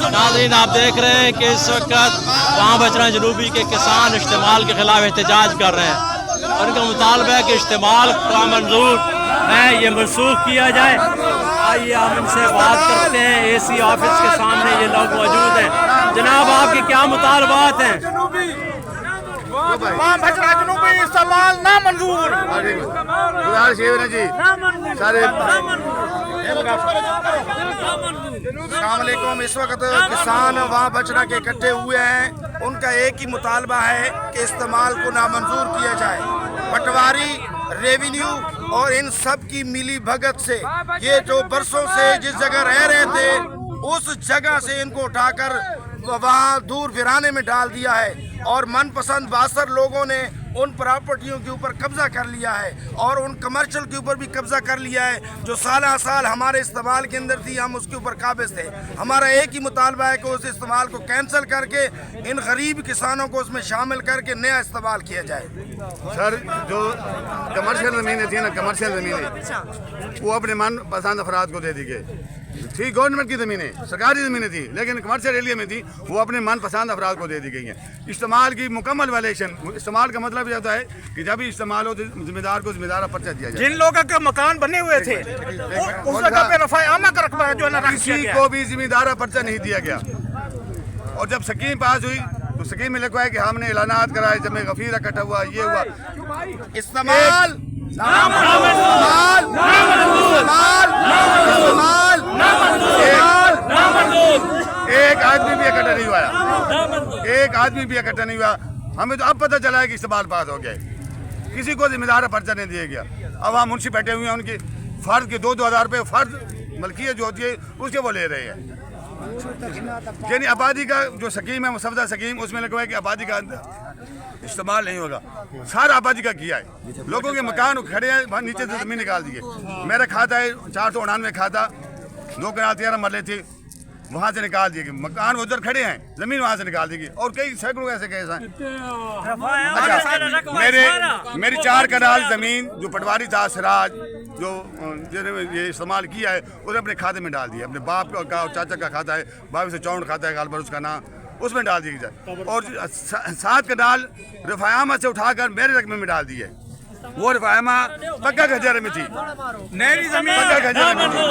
नाज़रीन, आप देख रहे हैं कि इस वक्त वहाँ बचरा जनूबी के किसान इस्तेमाल के खिलाफ एहतजाज कर रहे हैं। उनका मुतालबा है कि इस्तेमाल का मंजूर है ये मनसूख किया जाए। आइए हम इनसे बात करते हैं। एसी ऑफिस के सामने ये लोग मौजूद हैं। जनाब, आपके क्या मुतालबात हैं? जनूबी इस्तेमाल ना मंजूर जी सारे। अस्सलामुअलैकुम। इस वक्त किसान वहाँ बचरा के इकट्ठे हुए हैं। उनका एक ही मुतालबा है कि इस्तेमाल को नामंजूर किया जाए। पटवारी, रेवेन्यू और इन सब की मिली भगत से ये जो बरसों से जिस जगह रह रहे थे उस जगह से इनको उठाकर वहाँ दूर वीराने में डाल दिया है और मनपसंद 62 लोगों ने उन प्रॉपर्टियों के ऊपर कब्जा कर लिया है और उन कमर्शियल के ऊपर भी कब्जा कर लिया है जो साल साल हमारे इस्तेमाल के अंदर थी। हम उसके ऊपर काबिज थे। हमारा एक ही मुतालबा है कि उस इस्तेमाल को कैंसिल करके इन गरीब किसानों को उसमें शामिल करके नया इस्तेमाल किया जाए। सर, जो कमर्शियल ज़मीनें थी ना, कमर्शियल ज़मीनें वो अपने मन पसंद अफराद को दे दी गई थी। गवर्नमेंट की ज़मीनें, सरकारी ज़मीनें थी, लेकिन कमर्शियल एरिया में थी, वो अपने मन पसंद अफराद को दे दी गई हैं। इस्तेमाल की मुकम्मल वायलेशन। इस्तेमाल का मतलब ये होता है कि जब भी इस्तेमाल हो तो जिम्मेदार को जिम्मेदार पर्चा दिया जाए। जिन लोगों के मकान बने हुए थे उस जगह पे रफ़ा आमा का रकबा जो है किसी को भी जिम्मेदार पर्चा नहीं दिया गया। और जब स्कीम पास हुई तो स्कीम में लिखा है कि हमने ऐलानात कराए, जब में गफीर इकट्ठा हुआ, ये हुआ। इस्तेमाल एक आदमी भी इकट्ठा नहीं हुआ। एक आदमी भी इकट्ठा नहीं हुआ। हमें तो अब पता चला है कि इस्तेमाल पास हो गया। किसी को जिम्मेदार पर्चा नहीं दिया गया। अब वहाँ मुंशी बैठे हुए हैं, उनकी फर्द के 2-2 हज़ार रुपये फर्द मलकियत जो होती है उसके वो ले रहे हैं। यानी आबादी का जो स्कीम है मुसवदा स्कीम, उसमें लिखा है कि आबादी का इस्तेमाल नहीं होगा। सारा आबादी का किया है। लोगों के मकान खड़े हैं, वहाँ नीचे से ज़मीन निकाल दिए। मेरा खाता है 499 खाता, 2 कनाल 13 मरले थे, वहाँ से निकाल दिए। मकान उधर खड़े हैं, ज़मीन वहाँ से निकाल दी। और कई सैकड़ों ऐसे केस हैं। अच्छा, मेरी 4 कनाल ज़मीन जो पटवारी था सिराज, जो ये इस्तेमाल किया है, उसने अपने खाते में डाल दिया। अपने बाप का और चाचा का खाता है, बाप से 54 खाता है गालबर उसका नाम, उसमें डाल दी जाए। और 7 कनाल रफ़ायामा से उठाकर मेरे रकबे में डाल दिए। वो रफ़ायामा पक्का खजारे में थी, नहरी ज़मीन पक्का खजारे में थी।